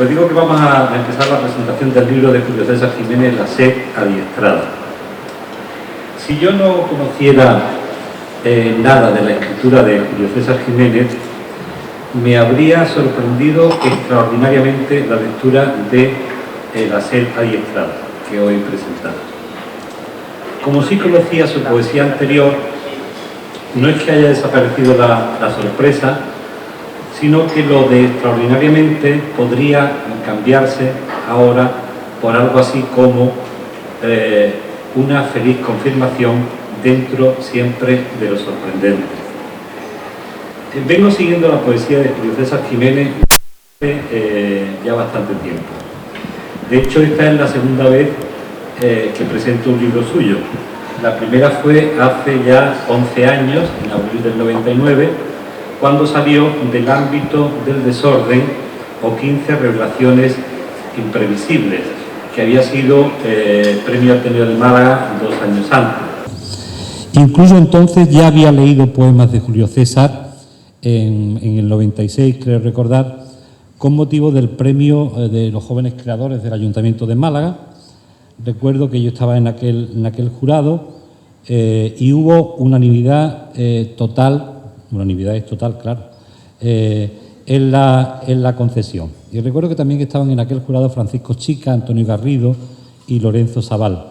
Pues digo que vamos a empezar la presentación del libro de Julio César Jiménez, La sed adiestrada. Si yo no conociera nada de la escritura de Julio César Jiménez, me habría sorprendido extraordinariamente la lectura de La sed adiestrada, que hoy presentamos. Como sí conocía su poesía anterior, no es que haya desaparecido la sorpresa, sino que lo de extraordinariamente podría cambiarse ahora por algo así como una feliz confirmación dentro siempre de lo sorprendente. Vengo siguiendo la poesía de Julio César Jiménez ya bastante tiempo. De hecho, esta es la segunda vez que presento un libro suyo. La primera fue hace ya 11 años, en abril del 99, cuando salió Del ámbito del desorden o 15 revelaciones imprevisibles, que había sido premio Ateneo de Málaga 2 años antes. Incluso entonces ya había leído poemas de Julio César en el 96, creo recordar, con motivo del premio de los jóvenes creadores del Ayuntamiento de Málaga. Recuerdo que yo estaba en aquel jurado y hubo unanimidad total. Unanimidad es total, claro, en la concesión. Y recuerdo que también estaban en aquel jurado Francisco Chica, Antonio Garrido y Lorenzo Sabal.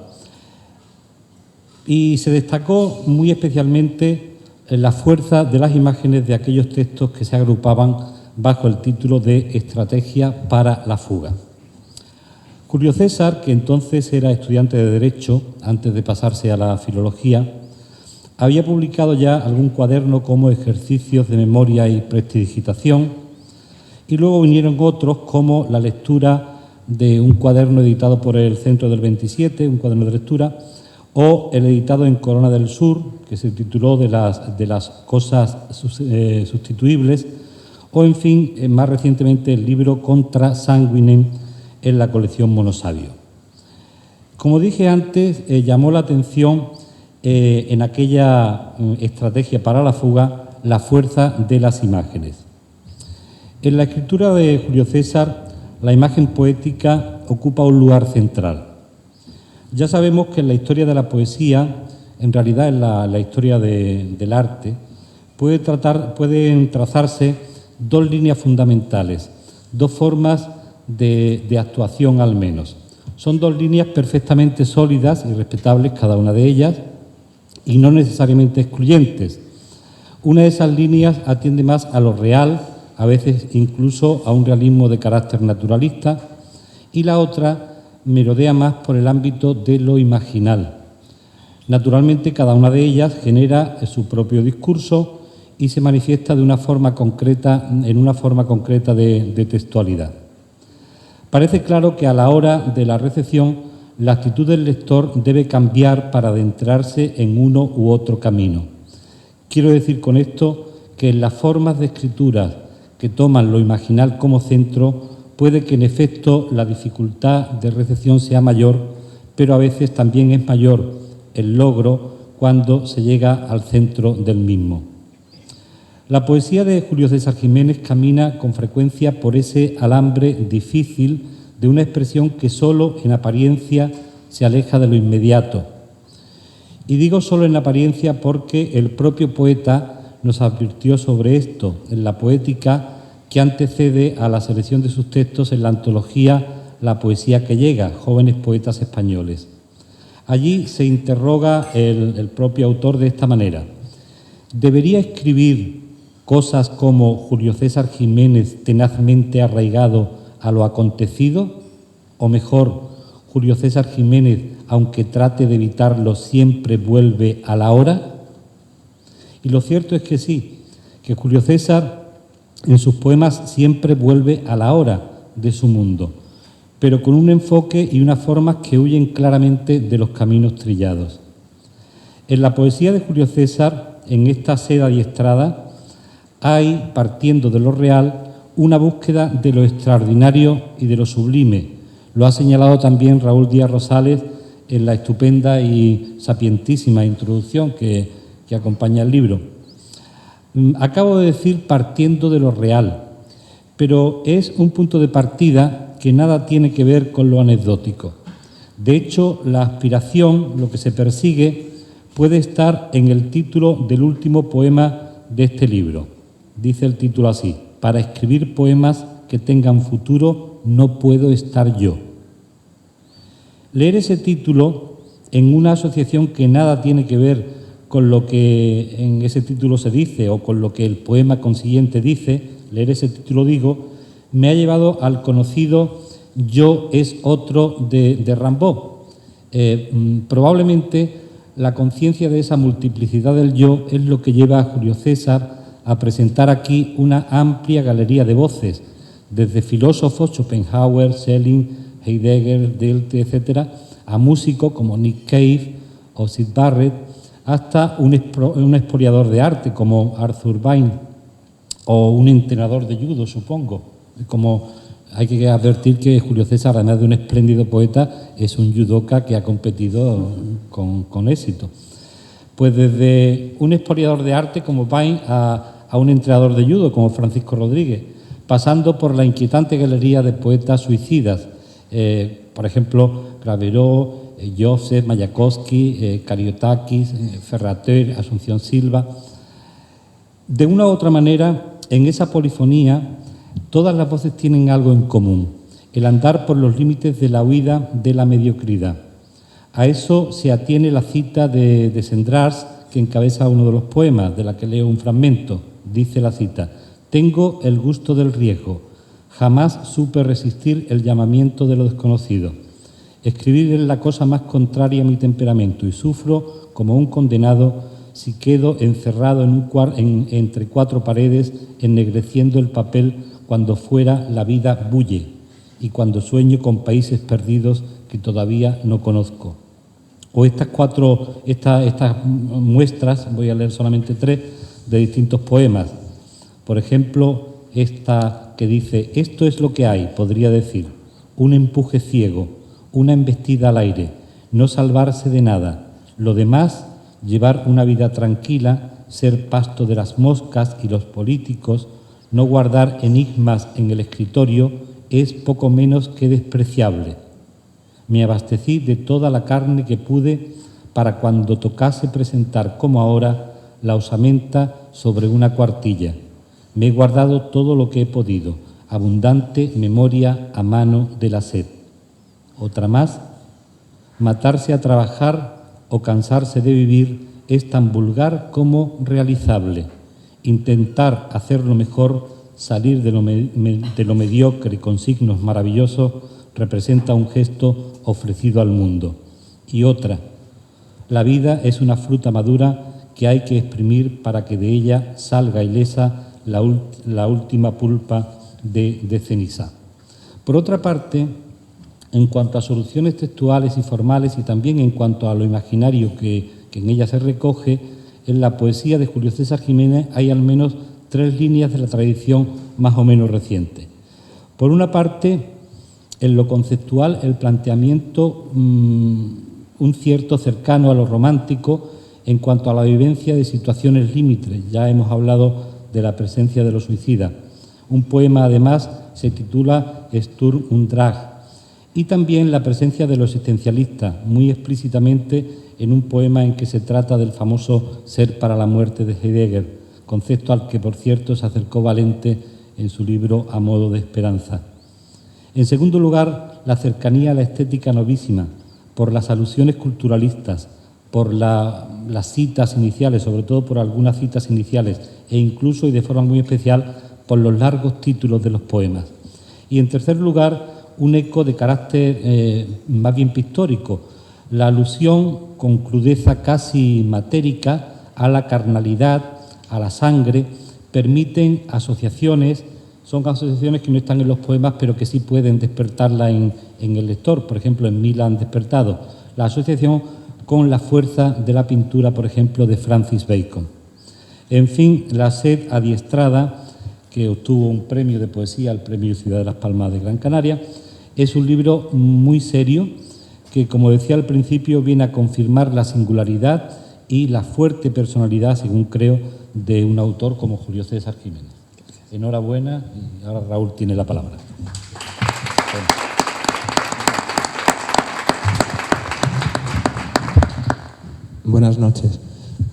Y se destacó muy especialmente la fuerza de las imágenes de aquellos textos que se agrupaban bajo el título de Estrategia para la fuga. Julio César, que entonces era estudiante de Derecho, antes de pasarse a la Filología, había publicado ya algún cuaderno como Ejercicios de Memoria y Prestidigitación, y luego vinieron otros como la lectura de un cuaderno editado por el Centro del 27, un cuaderno de lectura, o el editado en Corona del Sur, que se tituló de las cosas sustituibles, o en fin, más recientemente el libro Contra Sanguinem en la colección Monosabio. Como dije antes, llamó la atención en aquella estrategia para la fuga, la fuerza de las imágenes. En la escritura de Julio César, la imagen poética ocupa un lugar central. Ya sabemos que en la historia de la poesía, en realidad en la historia del arte, pueden trazarse dos líneas fundamentales, dos formas de actuación al menos. Son dos líneas perfectamente sólidas y respetables cada una de ellas, y no necesariamente excluyentes. Una de esas líneas atiende más a lo real, a veces incluso a un realismo de carácter naturalista, y la otra merodea más por el ámbito de lo imaginal. Naturalmente, cada una de ellas genera su propio discurso y se manifiesta en una forma concreta de textualidad. Parece claro que a la hora de la recepción la actitud del lector debe cambiar para adentrarse en uno u otro camino. Quiero decir con esto que en las formas de escritura que toman lo imaginal como centro, puede que en efecto la dificultad de recepción sea mayor, pero a veces también es mayor el logro cuando se llega al centro del mismo. La poesía de Julio César Jiménez camina con frecuencia por ese alambre difícil de una expresión que solo en apariencia se aleja de lo inmediato. Y digo solo en apariencia porque el propio poeta nos advirtió sobre esto en la poética que antecede a la selección de sus textos en la antología La poesía que llega, jóvenes poetas españoles. Allí se interroga el propio autor de esta manera: ¿debería escribir cosas como Julio César Jiménez tenazmente arraigado a lo acontecido? O mejor, Julio César Jiménez, aunque trate de evitarlo, siempre vuelve a la hora. Y lo cierto es que sí, que Julio César en sus poemas siempre vuelve a la hora de su mundo, pero con un enfoque y unas formas que huyen claramente de los caminos trillados. En la poesía de Julio César, en esta sed adiestrada, hay, partiendo de lo real, una búsqueda de lo extraordinario y de lo sublime. Lo ha señalado también Raúl Díaz Rosales en la estupenda y sapientísima introducción que acompaña el libro. Acabo de decir partiendo de lo real, pero es un punto de partida que nada tiene que ver con lo anecdótico. De hecho, la aspiración, lo que se persigue, puede estar en el título del último poema de este libro. Dice el título así: para escribir poemas que tengan futuro no puedo estar yo. Leer ese título en una asociación que nada tiene que ver con lo que en ese título se dice o con lo que el poema consiguiente dice, leer ese título, digo, me ha llevado al conocido Yo es otro de Rimbaud. Probablemente la conciencia de esa multiplicidad del yo es lo que lleva a Julio César a presentar aquí una amplia galería de voces, desde filósofos, Schopenhauer, Schelling, Heidegger, Delte, etcétera, a músicos como Nick Cave o Syd Barrett, hasta un expoliador de arte como Arthur Byrne o un entrenador de judo, supongo. Como hay que advertir que Julio César, además de un espléndido poeta, es un judoka que ha competido con éxito. Pues desde un expoliador de arte como Byrne a un entrenador de judo como Francisco Rodríguez, pasando por la inquietante galería de poetas suicidas, por ejemplo, Gravero, Joseph, Mayakovsky, Kariotakis, Ferrater, Asunción Silva. De una u otra manera, en esa polifonía, todas las voces tienen algo en común: el andar por los límites de la huida de la mediocridad. A eso se atiene la cita de Sendrás, que encabeza uno de los poemas, de la que leo un fragmento. Dice la cita: tengo el gusto del riesgo, jamás supe resistir el llamamiento de lo desconocido. Escribir es la cosa más contraria a mi temperamento y sufro como un condenado si quedo encerrado entre cuatro paredes, ennegreciendo el papel cuando fuera la vida bulle y cuando sueño con países perdidos que todavía no conozco. O estas muestras, voy a leer solamente 3, de distintos poemas. Por ejemplo, esta que dice: esto es lo que hay, podría decir, un empuje ciego, una embestida al aire, no salvarse de nada, lo demás, llevar una vida tranquila, ser pasto de las moscas y los políticos, no guardar enigmas en el escritorio, es poco menos que despreciable. Me abastecí de toda la carne que pude para cuando tocase presentar, como ahora, la osamenta sobre una cuartilla. Me he guardado todo lo que he podido, abundante memoria a mano de la sed. Otra más: matarse a trabajar o cansarse de vivir es tan vulgar como realizable. Intentar hacerlo mejor, salir de lo mediocre con signos maravillosos, representa un gesto ofrecido al mundo. Y otra: la vida es una fruta madura que hay que exprimir para que de ella salga ilesa la última pulpa de ceniza. Por otra parte, en cuanto a soluciones textuales y formales y también en cuanto a lo imaginario que en ella se recoge, en la poesía de Julio César Jiménez hay al menos 3 líneas de la tradición más o menos reciente. Por una parte, en lo conceptual, el planteamiento, un cierto cercano a lo romántico en cuanto a la vivencia de situaciones límites. Ya hemos hablado de la presencia de los suicidas. Un poema, además, se titula Sturm und Drang, y también la presencia de lo existencialista, muy explícitamente en un poema en que se trata del famoso ser para la muerte de Heidegger, concepto al que, por cierto, se acercó Valente en su libro A modo de esperanza. En segundo lugar, la cercanía a la estética novísima, por las alusiones culturalistas, por las citas iniciales, sobre todo por algunas citas iniciales, e incluso y de forma muy especial por los largos títulos de los poemas. Y en tercer lugar, un eco de carácter más bien pictórico, la alusión con crudeza casi matérica a la carnalidad, a la sangre, permiten asociaciones, son asociaciones que no están en los poemas, pero que sí pueden despertarla en el lector. Por ejemplo, en mí la han despertado. La asociación con la fuerza de la pintura, por ejemplo, de Francis Bacon. En fin, La sed adiestrada, que obtuvo un premio de poesía, el Premio Ciudad de las Palmas de Gran Canaria, es un libro muy serio que, como decía al principio, viene a confirmar la singularidad y la fuerte personalidad, según creo, de un autor como Julio César Jiménez. Enhorabuena y ahora Raúl tiene la palabra. Buenas noches.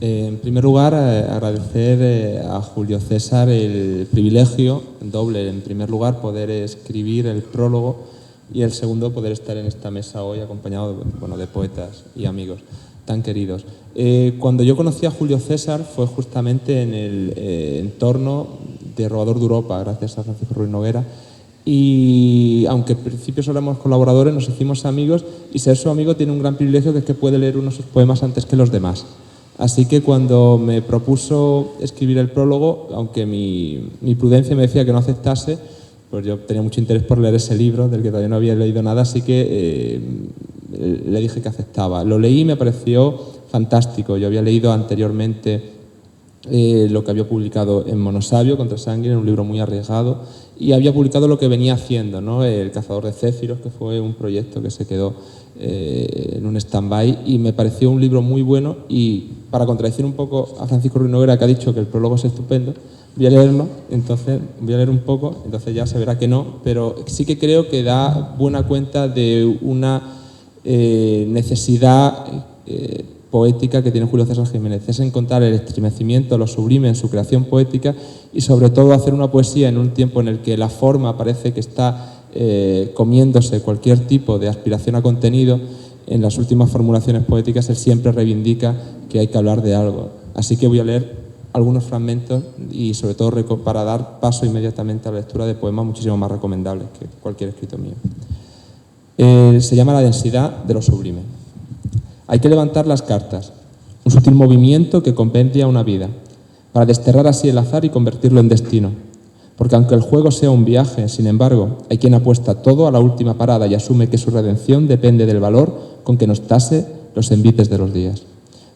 En primer lugar, agradecer a Julio César el privilegio doble. En primer lugar, poder escribir el prólogo y el segundo, poder estar en esta mesa hoy acompañado de poetas y amigos tan queridos. Cuando yo conocí a Julio César fue justamente en el entorno de Robador de Europa, gracias a Francisco Ruiz Noguera. Y aunque al principio solo éramos colaboradores, nos hicimos amigos y ser su amigo tiene un gran privilegio, que es que puede leer uno de sus poemas antes que los demás. Así que cuando me propuso escribir el prólogo, aunque mi prudencia me decía que no aceptase, pues yo tenía mucho interés por leer ese libro, del que todavía no había leído nada, así que le dije que aceptaba. Lo leí y me pareció fantástico. Yo había leído anteriormente lo que había publicado en Monosabio, Contra Sangre, en un libro muy arriesgado, y había publicado lo que venía haciendo, ¿no? El Cazador de Céfiros, que fue un proyecto que se quedó en un stand-by, y me pareció un libro muy bueno. Y para contradecir un poco a Francisco Ruiz Noguera, que ha dicho que el prólogo es estupendo, voy a leerlo, entonces voy a leer un poco, entonces ya se verá que no, pero sí que creo que da buena cuenta de una necesidad poética que tiene Julio César Jiménez, es encontrar el estremecimiento, lo sublime en su creación poética y sobre todo hacer una poesía en un tiempo en el que la forma parece que está comiéndose cualquier tipo de aspiración a contenido. En las últimas formulaciones poéticas él siempre reivindica que hay que hablar de algo. Así que voy a leer algunos fragmentos y sobre todo para dar paso inmediatamente a la lectura de poemas muchísimo más recomendables que cualquier escrito mío. Se llama La densidad de lo sublime. Hay que levantar las cartas, un sutil movimiento que compendia una vida, para desterrar así el azar y convertirlo en destino. Porque aunque el juego sea un viaje, sin embargo, hay quien apuesta todo a la última parada y asume que su redención depende del valor con que nos tase los envites de los días.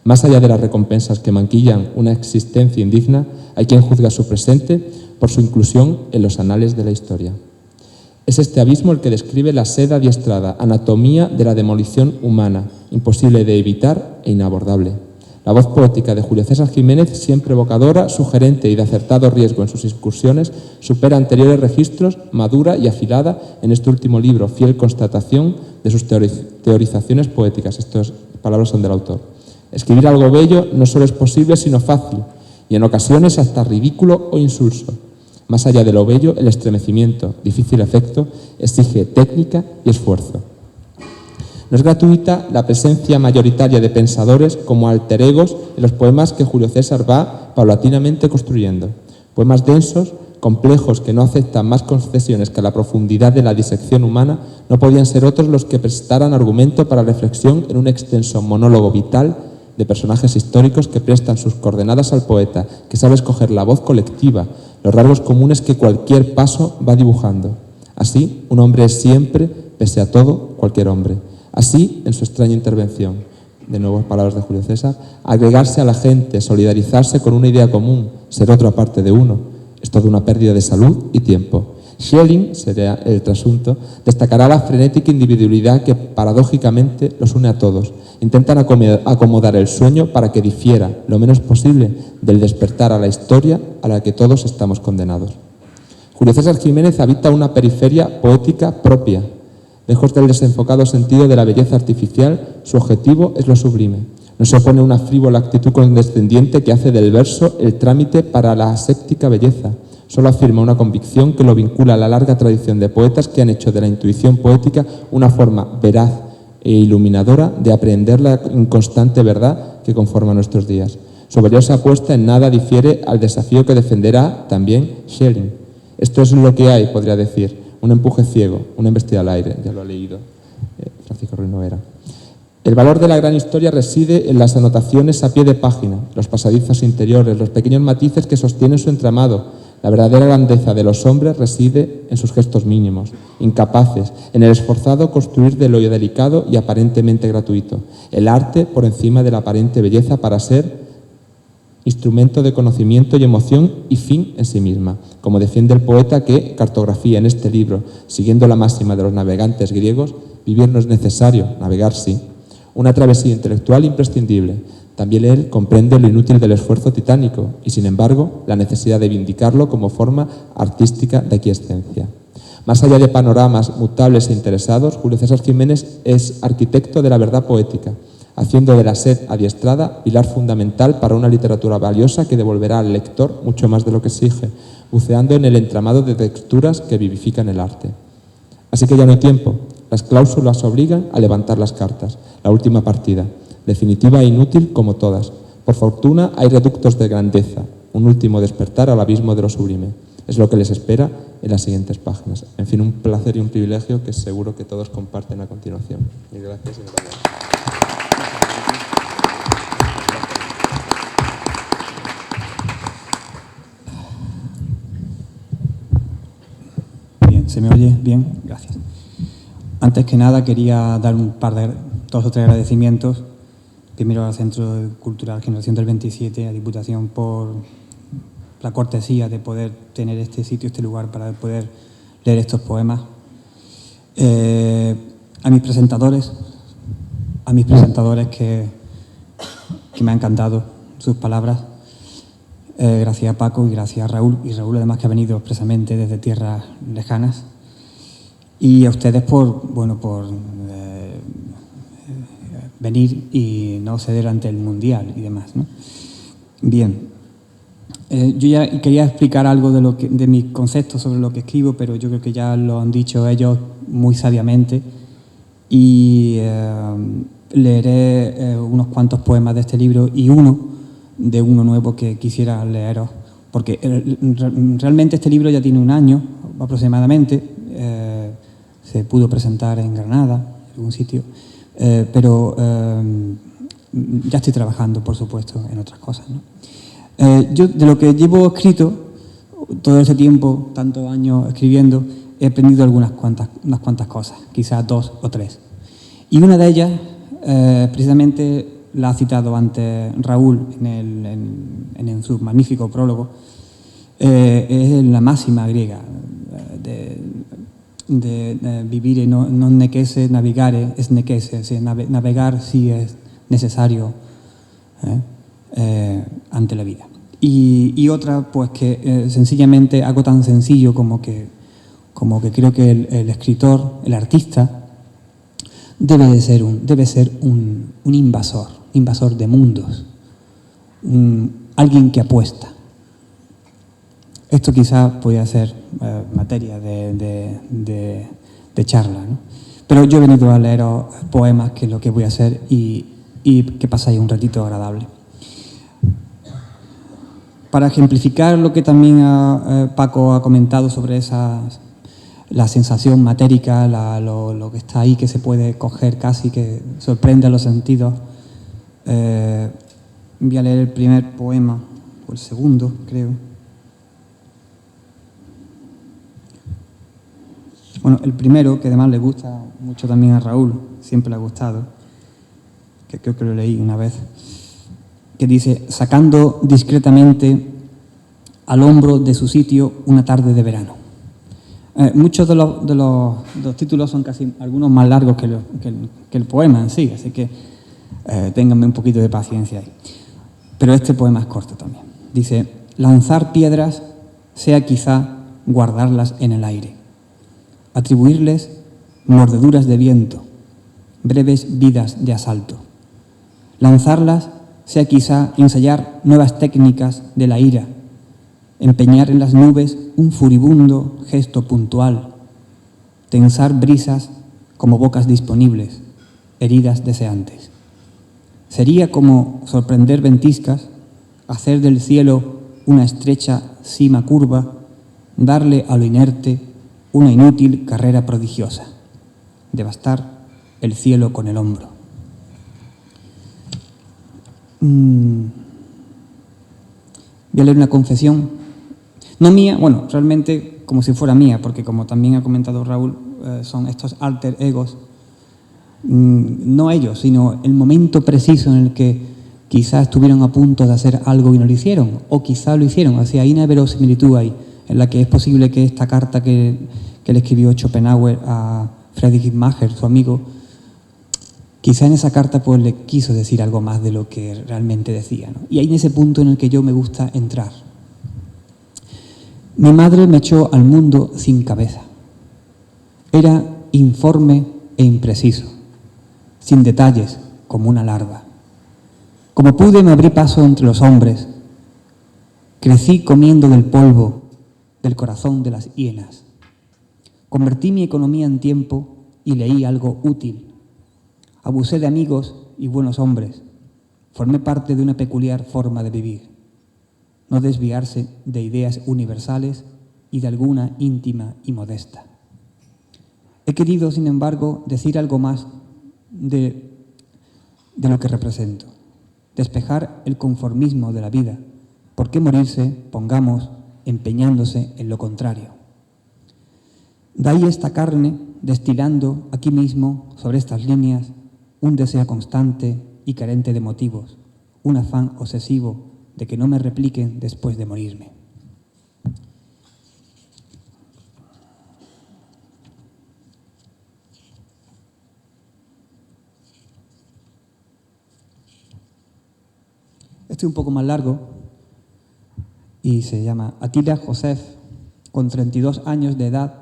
Más allá de las recompensas que maquillan una existencia indigna, hay quien juzga su presente por su inclusión en los anales de la historia. Es este abismo el que describe la sed adiestrada, anatomía de la demolición humana, imposible de evitar e inabordable. La voz poética de Julio César Jiménez, siempre evocadora, sugerente y de acertado riesgo en sus incursiones, supera anteriores registros, madura y afilada en este último libro, fiel constatación de sus teorizaciones poéticas. Estas palabras son del autor. Escribir algo bello no solo es posible, sino fácil, y en ocasiones hasta ridículo o insulso. Más allá de lo bello, el estremecimiento, difícil efecto, exige técnica y esfuerzo. No es gratuita la presencia mayoritaria de pensadores como alter egos en los poemas que Julio César va paulatinamente construyendo. Poemas densos, complejos, que no aceptan más concesiones que la profundidad de la disección humana, no podían ser otros los que prestaran argumento para reflexión en un extenso monólogo vital de personajes históricos que prestan sus coordenadas al poeta, que sabe escoger la voz colectiva, los rasgos comunes que cualquier paso va dibujando. Así, un hombre es siempre, pese a todo, cualquier hombre. Así, en su extraña intervención, de nuevo palabras de Julio César, agregarse a la gente, solidarizarse con una idea común, ser otra parte de uno, es toda una pérdida de salud y tiempo. Schelling, sería el trasunto, destacará la frenética individualidad que paradójicamente los une a todos. Intentan acomodar el sueño para que difiera lo menos posible del despertar a la historia a la que todos estamos condenados. Julio César Jiménez habita una periferia poética propia. Lejos del desenfocado sentido de la belleza artificial, su objetivo es lo sublime. No se opone a una frívola actitud condescendiente que hace del verso el trámite para la aséptica belleza. Solo afirma una convicción que lo vincula a la larga tradición de poetas que han hecho de la intuición poética una forma veraz e iluminadora de aprehender la inconstante verdad que conforma nuestros días. Su valiosa apuesta en nada difiere al desafío que defenderá también Schelling. Esto es lo que hay, podría decir, un empuje ciego, una embestida al aire, ya lo ha leído Francisco Ruiz Noguera. El valor de la gran historia reside en las anotaciones a pie de página, los pasadizos interiores, los pequeños matices que sostienen su entramado. La verdadera grandeza de los hombres reside en sus gestos mínimos, incapaces, en el esforzado construir de lo delicado y aparentemente gratuito. El arte por encima de la aparente belleza para ser instrumento de conocimiento y emoción y fin en sí misma, como defiende el poeta que cartografía en este libro, siguiendo la máxima de los navegantes griegos, vivir no es necesario, navegar sí. Una travesía intelectual imprescindible. También él comprende lo inútil del esfuerzo titánico y, sin embargo, la necesidad de vindicarlo como forma artística de aquiescencia. Más allá de panoramas mutables e interesados, Julio César Jiménez es arquitecto de la verdad poética, haciendo de la sed adiestrada pilar fundamental para una literatura valiosa que devolverá al lector mucho más de lo que exige, buceando en el entramado de texturas que vivifican el arte. Así que ya no hay tiempo. Las cláusulas obligan a levantar las cartas. La última partida, definitiva e inútil como todas. Por fortuna hay reductos de grandeza, un último despertar al abismo de lo sublime. Es lo que les espera en las siguientes páginas. En fin, un placer y un privilegio que seguro que todos comparten a continuación. Y gracias. Bien, ¿se me oye bien? Gracias. Antes que nada quería dar dos o tres agradecimientos. Primero al Centro Cultural Generación del 27, a Diputación por la cortesía de poder tener este sitio, este lugar para poder leer estos poemas. A mis presentadores que me ha encantado sus palabras. Gracias a Paco y gracias a Raúl, y Raúl además que ha venido expresamente desde tierras lejanas. Y a ustedes por venir y no ceder ante el Mundial y demás, ¿no? Bien. Yo ya quería explicar algo de mis conceptos sobre lo que escribo, pero yo creo que ya lo han dicho ellos muy sabiamente. Y leeré unos cuantos poemas de este libro y uno nuevo que quisiera leeros, porque realmente este libro ya tiene un año aproximadamente. Se pudo presentar en Granada, en algún sitio, pero ya estoy trabajando, por supuesto, en otras cosas, ¿no? Yo, de lo que llevo escrito, todo ese tiempo, tantos años escribiendo, he aprendido unas cuantas cosas, quizás 2 o 3. Y una de ellas, precisamente la ha citado antes Raúl en su magnífico prólogo, es la máxima griega de vivir y no nequese, navegare, es nequese, navegar sí es necesario ante la vida. Y otra, pues que sencillamente algo tan sencillo como que creo que el escritor, el artista, debe ser un invasor de mundos, alguien que apuesta. Esto quizás podría ser materia de charla, ¿no? Pero yo he venido a leeros poemas, que es lo que voy a hacer, y que pasáis un ratito agradable. Para ejemplificar lo que también Paco ha comentado sobre la sensación matérica, lo que está ahí, que se puede coger casi, que sorprende a los sentidos, voy a leer el primer poema, o el segundo, creo. Bueno, el primero, que además le gusta mucho también a Raúl, siempre le ha gustado, que creo que lo leí una vez, que dice: sacando discretamente al hombro de su sitio una tarde de verano. Muchos de los títulos son casi algunos más largos que el poema en sí, así que ténganme un poquito de paciencia ahí. Pero este poema es corto también. Dice: lanzar piedras sea quizá guardarlas en el aire, atribuirles mordeduras de viento, breves vidas de asalto. Lanzarlas sea quizá ensayar nuevas técnicas de la ira, empeñar en las nubes un furibundo gesto puntual, tensar brisas como bocas disponibles, heridas deseantes. Sería como sorprender ventiscas, hacer del cielo una estrecha cima curva, darle a lo inerte una inútil carrera prodigiosa, devastar el cielo con el hombro. Voy a leer una confesión, no mía, bueno, realmente como si fuera mía, porque como también ha comentado Raúl, son estos alter egos, no ellos, sino el momento preciso en el que quizás estuvieron a punto de hacer algo y no lo hicieron, o quizás lo hicieron. O sea, hay una verosimilitud ahí, en la que es posible que esta carta que le escribió Schopenhauer a Friedrich Macher, su amigo, Quizá en esa carta pues le quiso decir algo más de lo que realmente decía, ¿no? Y ahí en ese punto en el que yo me gusta entrar. Mi madre me echó al mundo sin cabeza. Era informe e impreciso, sin detalles, como una larva. Como pude me abrí paso entre los hombres. Crecí comiendo del polvo del corazón de las hienas. Convertí mi economía en tiempo y leí algo útil. Abusé de amigos y buenos hombres. Formé parte de una peculiar forma de vivir. No desviarse de ideas universales y de alguna íntima y modesta. He querido, sin embargo, decir algo más de lo que represento. Despejar el conformismo de la vida. ¿Por qué morirse, pongamos, empeñándose en lo contrario? De ahí esta carne, destilando aquí mismo, sobre estas líneas, un deseo constante y carente de motivos, un afán obsesivo de que no me repliquen después de morirme. Este es un poco más largo y se llama Atila Joseph, con 32 años de edad,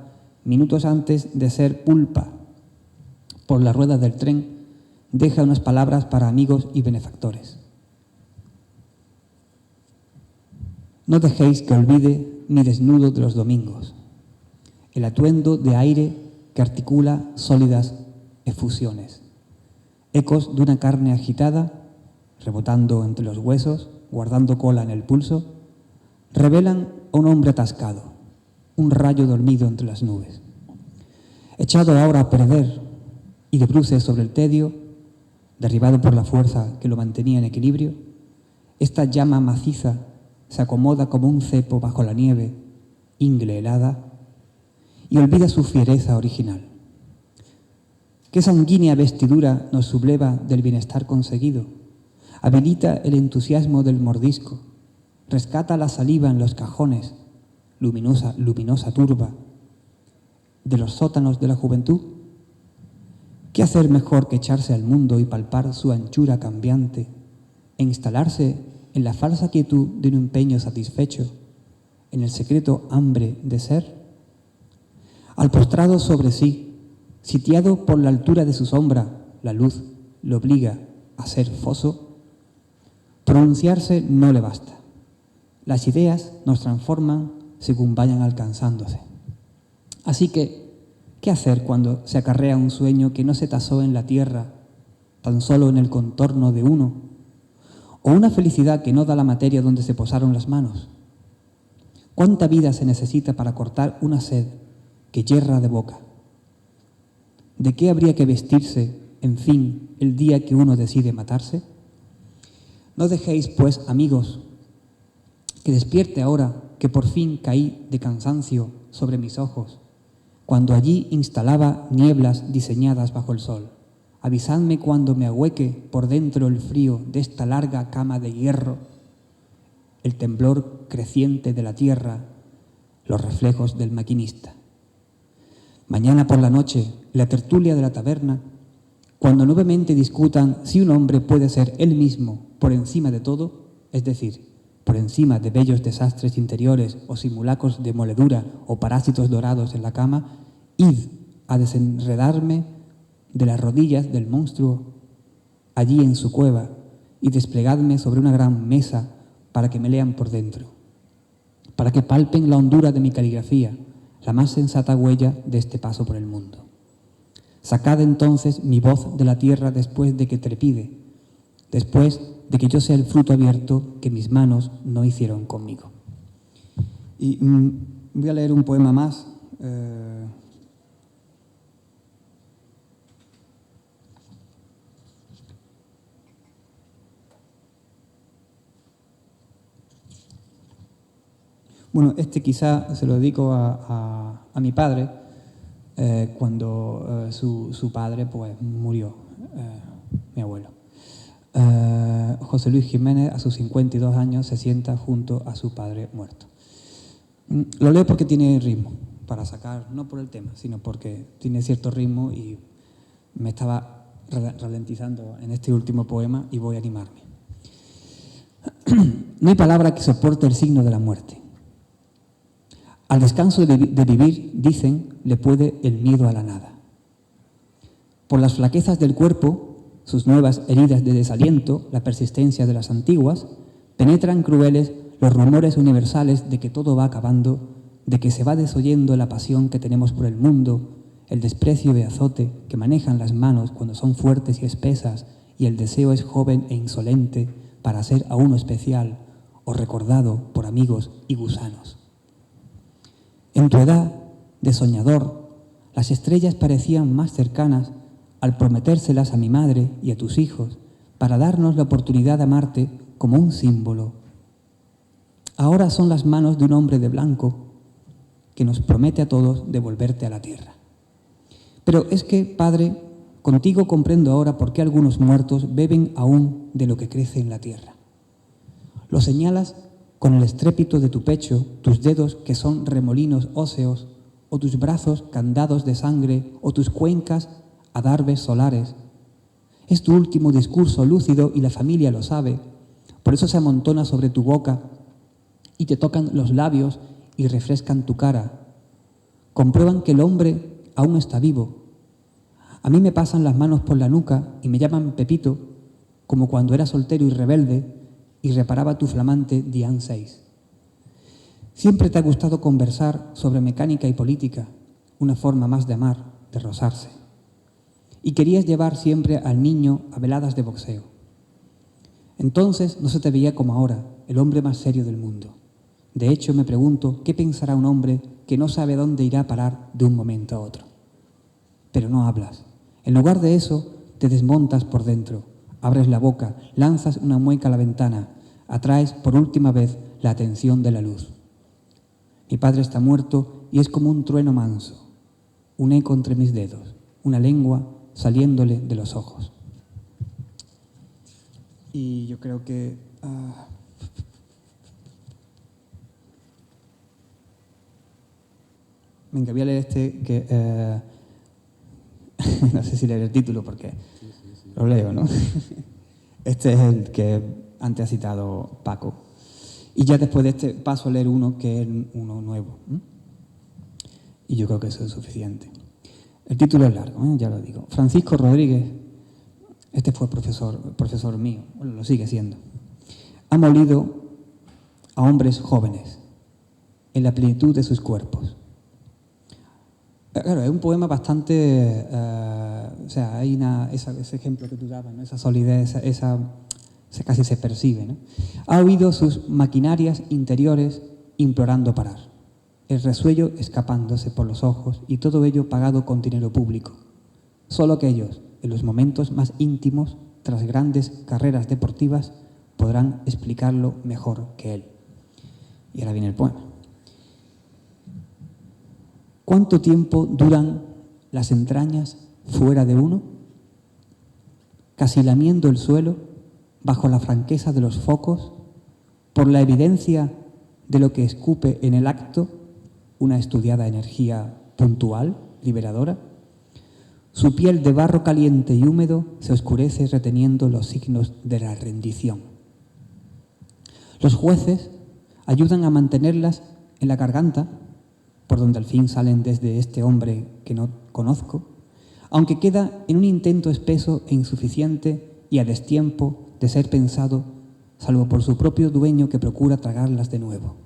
minutos antes de ser pulpa por las ruedas del tren, deja unas palabras para amigos y benefactores. No dejéis que olvide mi desnudo de los domingos, el atuendo de aire que articula sólidas efusiones, ecos de una carne agitada, rebotando entre los huesos, guardando cola en el pulso, revelan a un hombre atascado, un rayo dormido entre las nubes. Echado ahora a perder y de bruces sobre el tedio, derribado por la fuerza que lo mantenía en equilibrio, esta llama maciza se acomoda como un cepo bajo la nieve, ingle helada, y olvida su fiereza original. ¿Qué sanguínea vestidura nos subleva del bienestar conseguido? Habilita el entusiasmo del mordisco, rescata la saliva en los cajones, luminosa turba de los sótanos de la juventud. ¿Qué hacer mejor que echarse al mundo y palpar su anchura cambiante e instalarse en la falsa quietud de un empeño satisfecho, en el secreto hambre de ser? Al postrado sobre sí, sitiado por la altura de su sombra, la luz le obliga a ser foso. Pronunciarse no le basta. Las ideas nos transforman según vayan alcanzándose. Así que, ¿qué hacer cuando se acarrea un sueño que no se tasó en la tierra, tan solo en el contorno de uno? ¿O una felicidad que no da la materia donde se posaron las manos? ¿Cuánta vida se necesita para cortar una sed que yerra de boca? ¿De qué habría que vestirse, en fin, el día que uno decide matarse? No dejéis, pues, amigos, que despierte ahora que por fin caí de cansancio sobre mis ojos, cuando allí instalaba nieblas diseñadas bajo el sol. Avisadme cuando me ahueque por dentro el frío de esta larga cama de hierro, el temblor creciente de la tierra, los reflejos del maquinista. Mañana por la noche, la tertulia de la taberna, cuando nuevamente discutan si un hombre puede ser él mismo por encima de todo, es decir, por encima de bellos desastres interiores o simulacros de moledura o parásitos dorados en la cama, id a desenredarme de las rodillas del monstruo allí en su cueva y desplegadme sobre una gran mesa para que me lean por dentro, para que palpen la hondura de mi caligrafía, la más sensata huella de este paso por el mundo. Sacad entonces mi voz de la tierra después de que trepide, después de que yo sea el fruto abierto que mis manos no hicieron conmigo. Y voy a leer un poema más. Bueno, este quizá se lo dedico a mi padre, cuando su padre pues murió, mi abuelo. José Luis Jiménez, a sus 52 años, se sienta junto a su padre muerto. Lo leo porque tiene ritmo, para sacar, no por el tema, sino porque tiene cierto ritmo y me estaba ralentizando en este último poema y voy a animarme. No hay palabra que soporte el signo de la muerte. Al descanso de vivir, dicen, le puede el miedo a la nada. Por las flaquezas del cuerpo, sus nuevas heridas de desaliento, la persistencia de las antiguas, penetran crueles los rumores universales de que todo va acabando, de que se va desoyendo la pasión que tenemos por el mundo, el desprecio de azote que manejan las manos cuando son fuertes y espesas, y el deseo es joven e insolente para ser a uno especial o recordado por amigos y gusanos. En tu edad de soñador, las estrellas parecían más cercanas al prometérselas a mi madre y a tus hijos para darnos la oportunidad de amarte como un símbolo. Ahora son las manos de un hombre de blanco que nos promete a todos devolverte a la tierra. Pero es que, Padre, contigo comprendo ahora por qué algunos muertos beben aún de lo que crece en la tierra. Lo señalas con el estrépito de tu pecho, tus dedos que son remolinos óseos, o tus brazos candados de sangre, o tus cuencas adarves solares. Es tu último discurso lúcido y la familia lo sabe. Por eso se amontona sobre tu boca y te tocan los labios y refrescan tu cara. Comprueban que el hombre aún está vivo. A mí me pasan las manos por la nuca y me llaman Pepito, como cuando era soltero y rebelde y reparaba tu flamante Dian 6. Siempre te ha gustado conversar sobre mecánica y política, una forma más de amar, de rozarse. Y querías llevar siempre al niño a veladas de boxeo. Entonces no se te veía como ahora, el hombre más serio del mundo. De hecho, me pregunto, ¿qué pensará un hombre que no sabe dónde irá a parar de un momento a otro? Pero no hablas. En lugar de eso, te desmontas por dentro, abres la boca, lanzas una mueca a la ventana, atraes por última vez la atención de la luz. Mi padre está muerto y es como un trueno manso, un eco entre mis dedos, una lengua saliéndole de los ojos. Y yo creo que... Venga, voy a leer este que... no sé si leer el título porque lo leo, ¿no? Este es el que antes ha citado Paco. Y ya después de este paso a leer uno que es uno nuevo. Y yo creo que eso es suficiente. El título es largo, ya lo digo. Francisco Rodríguez, este fue profesor mío, bueno, lo sigue siendo. Ha molido a hombres jóvenes en la plenitud de sus cuerpos. Claro, es un poema bastante... o sea, hay ese ejemplo que tú dabas, ¿no? Esa solidez, casi se percibe, ¿no? Ha oído sus maquinarias interiores implorando parar, el resuello escapándose por los ojos y todo ello pagado con dinero público. Solo aquellos, en los momentos más íntimos, tras grandes carreras deportivas, podrán explicarlo mejor que él. Y ahora viene el poema. ¿Cuánto tiempo duran las entrañas fuera de uno? Casi lamiendo el suelo, bajo la franqueza de los focos, por la evidencia de lo que escupe en el acto, una estudiada energía puntual, liberadora. Su piel de barro caliente y húmedo se oscurece reteniendo los signos de la rendición. Los jueces ayudan a mantenerlas en la garganta, por donde al fin salen desde este hombre que no conozco, aunque queda en un intento espeso e insuficiente y a destiempo de ser pensado, salvo por su propio dueño que procura tragarlas de nuevo.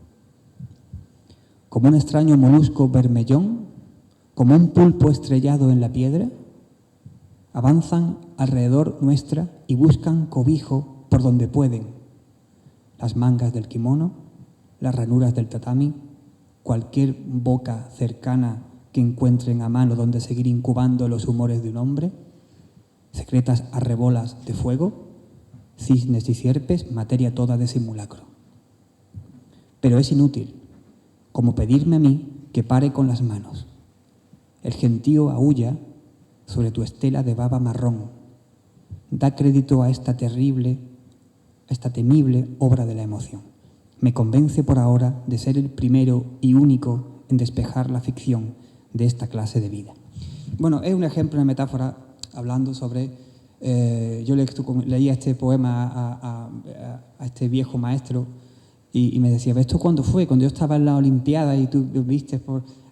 Como un extraño molusco bermellón, como un pulpo estrellado en la piedra, avanzan alrededor nuestra y buscan cobijo por donde pueden. Las mangas del kimono, las ranuras del tatami, cualquier boca cercana que encuentren a mano donde seguir incubando los humores de un hombre, secretas arrebolas de fuego, cisnes y sierpes, materia toda de simulacro. Pero es inútil, como pedirme a mí que pare con las manos. El gentío aúlla sobre tu estela de baba marrón. Da crédito a esta temible obra de la emoción. Me convence por ahora de ser el primero y único en despejar la ficción de esta clase de vida. Bueno, es un ejemplo, una metáfora, hablando sobre Yo leía este poema a este viejo maestro y me decía, ¿esto cuándo fue? Cuando yo estaba en la Olimpiada y tú viste,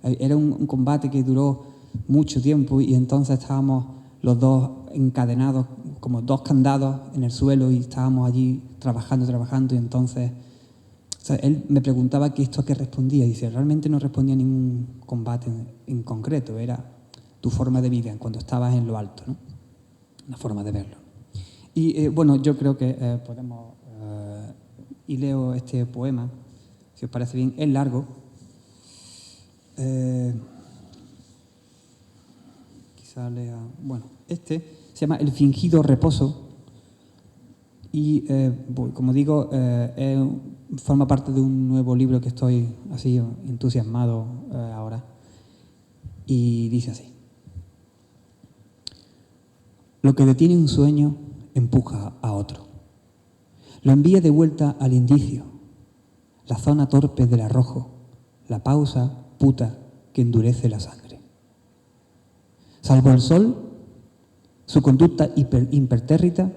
era un combate que duró mucho tiempo y entonces estábamos los dos encadenados como dos candados en el suelo y estábamos allí trabajando y entonces él me preguntaba que esto a qué respondía y dice, realmente no respondía a ningún combate en concreto, era tu forma de vida cuando estabas en lo alto, ¿no? Una forma de verlo. Y bueno, yo creo que podemos y leo este poema, si os parece bien, es largo. Quizá lea, bueno, este se llama El fingido reposo y, como digo, forma parte de un nuevo libro que estoy así entusiasmado ahora y dice así. Lo que detiene un sueño empuja a otro. Lo envía de vuelta al indicio, la zona torpe del arrojo, la pausa puta que endurece la sangre. Salvo el sol, su conducta impertérrita,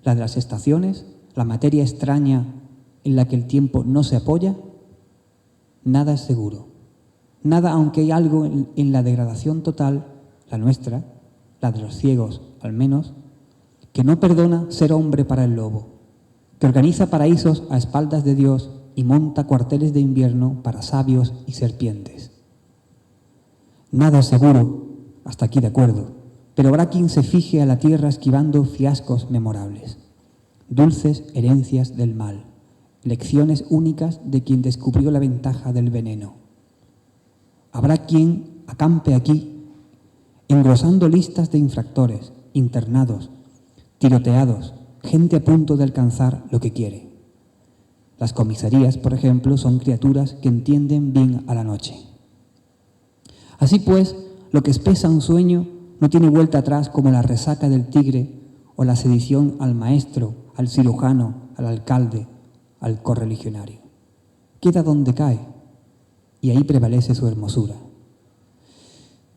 la de las estaciones, la materia extraña en la que el tiempo no se apoya, nada es seguro. Nada, aunque hay algo en la degradación total, la nuestra, la de los ciegos al menos, que no perdona ser hombre para el lobo, que organiza paraísos a espaldas de Dios y monta cuarteles de invierno para sabios y serpientes. Nada es seguro, hasta aquí de acuerdo, pero habrá quien se fije a la tierra esquivando fiascos memorables, dulces herencias del mal, lecciones únicas de quien descubrió la ventaja del veneno. Habrá quien acampe aquí, engrosando listas de infractores, internados, tiroteados, gente a punto de alcanzar lo que quiere. Las comisarías, por ejemplo, son criaturas que entienden bien a la noche. Así pues, lo que espesa un sueño no tiene vuelta atrás como la resaca del tigre o la sedición al maestro, al cirujano, al alcalde, al correligionario. Queda donde cae y ahí prevalece su hermosura.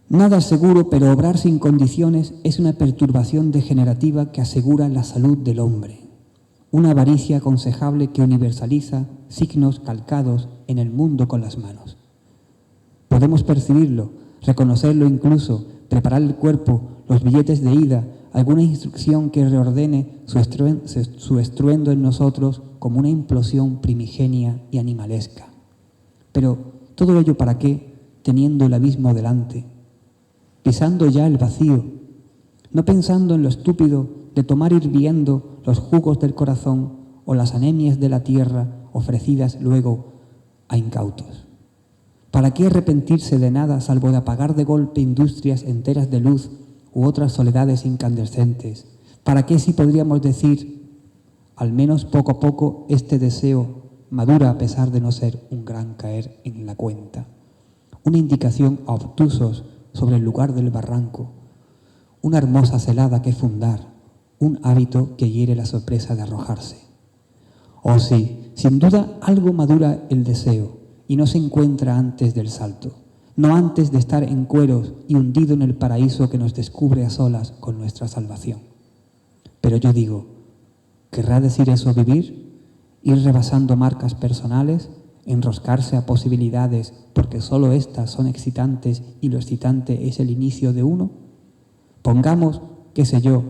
Nada es seguro, pero obrar sin condiciones es una perturbación degenerativa que asegura la salud del hombre, una avaricia aconsejable que universaliza signos calcados en el mundo con las manos. Podemos percibirlo, reconocerlo incluso, preparar el cuerpo, los billetes de ida, alguna instrucción que reordene su estruendo en nosotros como una implosión primigenia y animalesca. Pero, ¿todo ello para qué, teniendo el abismo delante? Pisando ya el vacío, no pensando en lo estúpido de tomar hirviendo los jugos del corazón o las anemias de la tierra ofrecidas luego a incautos. ¿Para qué arrepentirse de nada salvo de apagar de golpe industrias enteras de luz u otras soledades incandescentes? ¿Para qué, si podríamos decir, al menos poco a poco este deseo madura a pesar de no ser un gran caer en la cuenta? Una indicación a obtusos sobre el lugar del barranco, una hermosa celada que fundar, un hábito que hiere la sorpresa de arrojarse. Oh sí, sin duda algo madura el deseo y no se encuentra antes del salto, no antes de estar en cueros y hundido en el paraíso que nos descubre a solas con nuestra salvación. Pero yo digo, ¿querrá decir eso vivir? ¿Ir rebasando marcas personales? ¿Enroscarse a posibilidades porque solo éstas son excitantes y lo excitante es el inicio de uno? Pongamos, qué sé yo,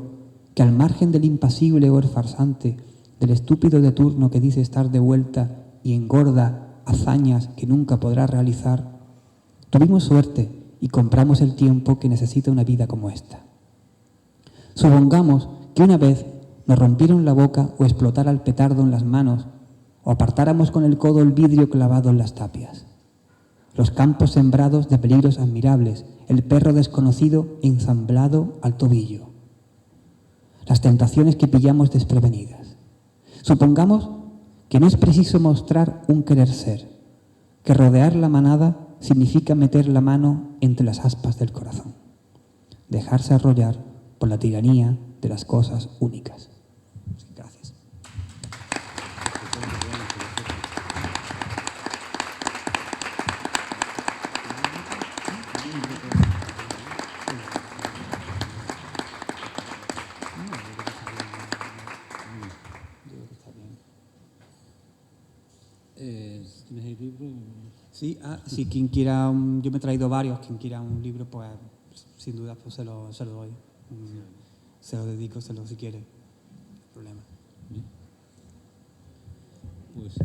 que al margen del impasible o el farsante, del estúpido de turno que dice estar de vuelta y engorda hazañas que nunca podrá realizar, tuvimos suerte y compramos el tiempo que necesita una vida como esta. Supongamos que una vez nos rompieron la boca o explotara el petardo en las manos o apartáramos con el codo el vidrio clavado en las tapias. Los campos sembrados de peligros admirables, el perro desconocido ensamblado al tobillo. Las tentaciones que pillamos desprevenidas. Supongamos que no es preciso mostrar un querer ser, que rodear la manada significa meter la mano entre las aspas del corazón, dejarse arrollar por la tiranía de las cosas únicas. Gracias. Sí, si quien quiera, yo me he traído varios, quien quiera un libro, pues sin duda pues, se lo doy. Se lo dedico, si quiere. No hay problema. Bien. Pues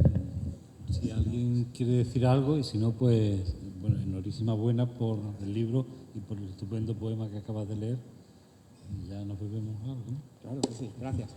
si alguien quiere decir algo, y si no, pues, bueno, enhorísima buena por el libro y por el estupendo poema que acabas de leer. Y ya nos bebemos algo, ¿no? Claro que sí, gracias.